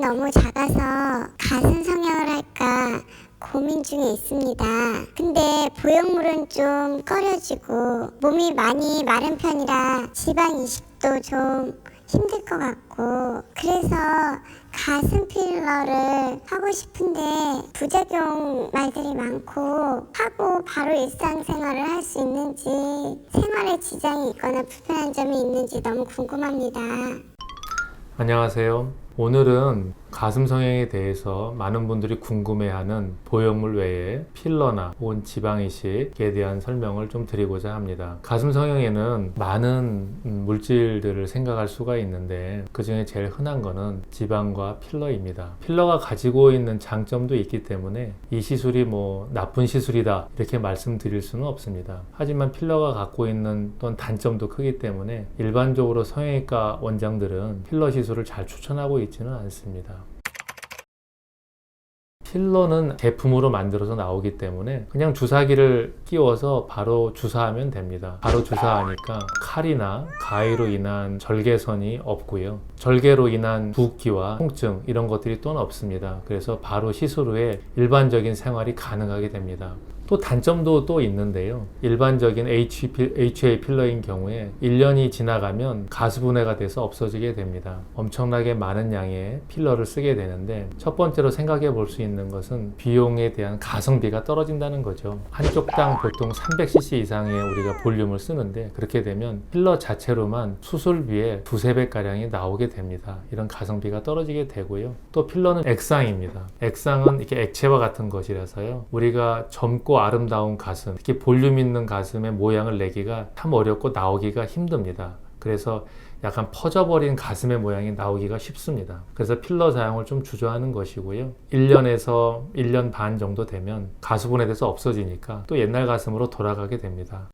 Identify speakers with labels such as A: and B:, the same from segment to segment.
A: 너무 작아서 가슴 성형을 할까 고민 중에 있습니다. 근데 보형물은 좀 꺼려지고 몸이 많이 마른 편이라 지방 이식도 좀 힘들 것 같고, 그래서 가슴 필러를 하고 싶은데 부작용 말들이 많고, 하고 바로 일상생활을 할 수 있는지, 생활에 지장이 있거나 불편한 점이 있는지 너무 궁금합니다.
B: 안녕하세요. 오늘은 가슴 성형에 대해서 많은 분들이 궁금해하는 보형물 외에 필러나 혹은 지방 이식에 대한 설명을 좀 드리고자 합니다. 가슴 성형에는 많은 물질들을 생각할 수가 있는데 그 중에 제일 흔한 거는 지방과 필러입니다. 필러가 가지고 있는 장점도 있기 때문에 이 시술이 뭐 나쁜 시술이다 이렇게 말씀드릴 수는 없습니다. 하지만 필러가 갖고 있는 또한 단점도 크기 때문에 일반적으로 성형외과 원장들은 필러 시술을 잘 추천하고 있지는 않습니다. 필러는 제품으로 만들어서 나오기 때문에 그냥 주사기를 끼워서 바로 주사하면 됩니다. 바로 주사하니까 칼이나 가위로 인한 절개선이 없고요. 절개로 인한 붓기와 통증 이런 것들이 또는 없습니다. 그래서 바로 시술 후에 일반적인 생활이 가능하게 됩니다. 또 단점도 또 있는데요. 일반적인 HA 필러인 경우에 1년이 지나가면 가수분해가 돼서 없어지게 됩니다. 엄청나게 많은 양의 필러를 쓰게 되는데 첫 번째로 생각해 볼 수 있는 것은 비용에 대한 가성비가 떨어진다는 거죠. 한쪽 당 보통 300cc 이상의 우리가 볼륨을 쓰는데 그렇게 되면 필러 자체로만 수술비에 두세 배가량이 나오게 됩니다. 이런 가성비가 떨어지게 되고요. 또 필러는 액상입니다. 액상은 이렇게 액체와 같은 것이라서요. 우리가 젊고 아름다운 가슴, 특히 볼륨 있는 가슴의 모양을 내기가 참 어렵고 나오기가 힘듭니다. 그래서 약간 퍼져버린 가슴의 모양이 나오기가 쉽습니다. 그래서 필러 사용을 좀 주저하는 것이고요. 1년에서 1년 반 정도 되면 가수분해돼서 없어지니까 또 옛날 가슴으로 돌아가게 됩니다.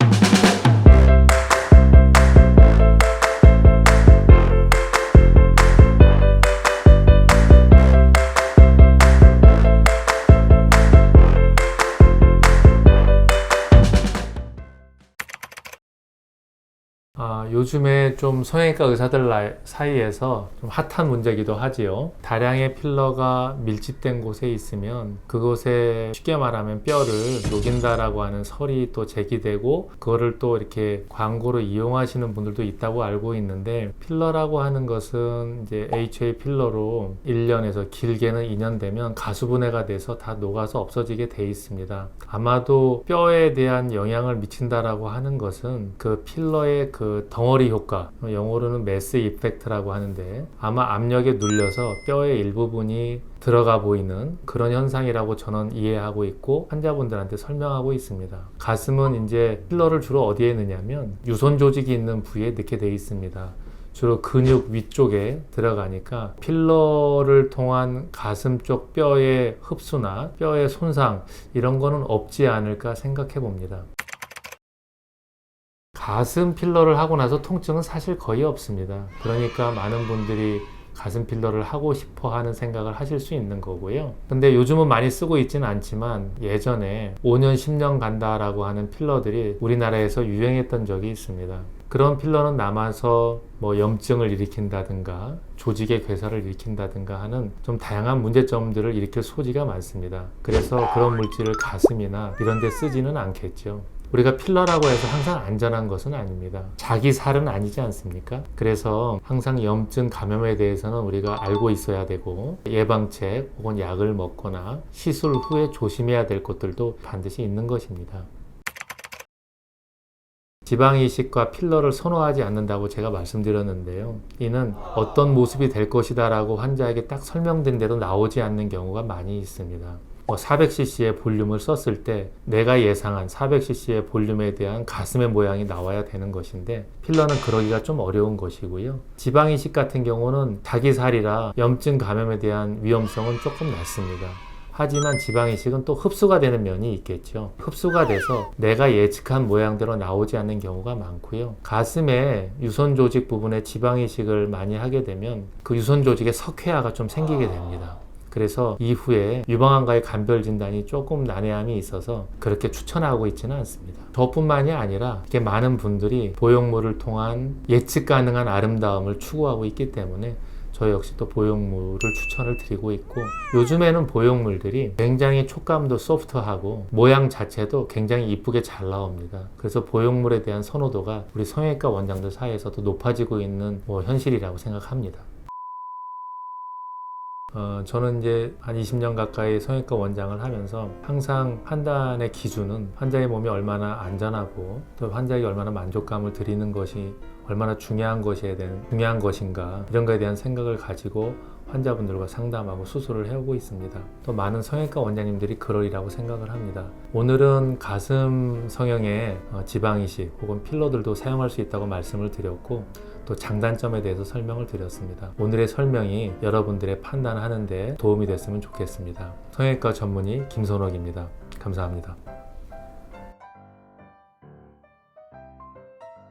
B: 요즘에 좀 성형외과 의사들 사이에서 좀 핫한 문제이기도 하지요. 다량의 필러가 밀집된 곳에 있으면 그곳에 쉽게 말하면 뼈를 녹인다라고 하는 설이 또 제기되고 그거를 또 이렇게 광고로 이용하시는 분들도 있다고 알고 있는데, 필러라고 하는 것은 이제 HA 필러로 1년에서 길게는 2년 되면 가수분해가 돼서 다 녹아서 없어지게 돼 있습니다. 아마도 뼈에 대한 영향을 미친다라고 하는 것은 그 필러의 그 덩어리 효과, 영어로는 매스 이펙트라고 하는데 아마 압력에 눌려서 뼈의 일부분이 들어가 보이는 그런 현상이라고 저는 이해하고 있고 환자분들한테 설명하고 있습니다. 가슴은 이제 필러를 주로 어디에 넣냐면 유선 조직이 있는 부위에 넣게 되어 있습니다. 주로 근육 위쪽에 들어가니까 필러를 통한 가슴 쪽 뼈의 흡수나 뼈의 손상 이런 거는 없지 않을까 생각해 봅니다. 가슴 필러를 하고 나서 통증은 사실 거의 없습니다. 그러니까 많은 분들이 가슴 필러를 하고 싶어 하는 생각을 하실 수 있는 거고요. 근데 요즘은 많이 쓰고 있지는 않지만 예전에 5년, 10년 간다라고 하는 필러들이 우리나라에서 유행했던 적이 있습니다. 그런 필러는 남아서 뭐 염증을 일으킨다든가 조직의 괴사를 일으킨다든가 하는 좀 다양한 문제점들을 일으킬 소지가 많습니다. 그래서 그런 물질을 가슴이나 이런 데 쓰지는 않겠죠. 우리가 필러라고 해서 항상 안전한 것은 아닙니다. 자기 살은 아니지 않습니까? 그래서 항상 염증 감염에 대해서는 우리가 알고 있어야 되고 예방책 혹은 약을 먹거나 시술 후에 조심해야 될 것들도 반드시 있는 것입니다. 지방 이식과 필러를 선호하지 않는다고 제가 말씀드렸는데요. 이는 어떤 모습이 될 것이다 라고 환자에게 딱 설명된 대로 나오지 않는 경우가 많이 있습니다. 400cc의 볼륨을 썼을 때 내가 예상한 400cc의 볼륨에 대한 가슴의 모양이 나와야 되는 것인데 필러는 그러기가 좀 어려운 것이고요. 지방 이식 같은 경우는 자기 살이라 염증 감염에 대한 위험성은 조금 낮습니다. 하지만 지방 이식은 또 흡수가 되는 면이 있겠죠. 흡수가 돼서 내가 예측한 모양대로 나오지 않는 경우가 많고요. 가슴의 유선 조직 부분에 지방 이식을 많이 하게 되면 그 유선 조직에 석회화가 좀 생기게 됩니다. 그래서 이후에 유방암과의 간별 진단이 조금 난해함이 있어서 그렇게 추천하고 있지는 않습니다. 저뿐만이 아니라 이렇게 많은 분들이 보형물을 통한 예측 가능한 아름다움을 추구하고 있기 때문에 저 역시 또 보형물을 추천을 드리고 있고, 요즘에는 보형물들이 굉장히 촉감도 소프트하고 모양 자체도 굉장히 이쁘게 잘 나옵니다. 그래서 보형물에 대한 선호도가 우리 성형외과 원장들 사이에서도 높아지고 있는 현실이라고 생각합니다. 저는 이제 한 20년 가까이 성형외과 원장을 하면서 항상 판단의 기준은 환자의 몸이 얼마나 안전하고 또 환자에게 얼마나 만족감을 드리는 것이 얼마나 중요한 것인가, 이런 것에 대한 생각을 가지고 환자분들과 상담하고 수술을 해오고 있습니다. 또 많은 성형외과 원장님들이 그러리라고 생각을 합니다. 오늘은 가슴 성형에 지방이식 혹은 필러들도 사용할 수 있다고 말씀을 드렸고, 또 장단점에 대해서 설명을 드렸습니다. 오늘의 설명이 여러분들의 판단하는 데 도움이 됐으면 좋겠습니다. 성형외과 전문의 김선옥입니다. 감사합니다.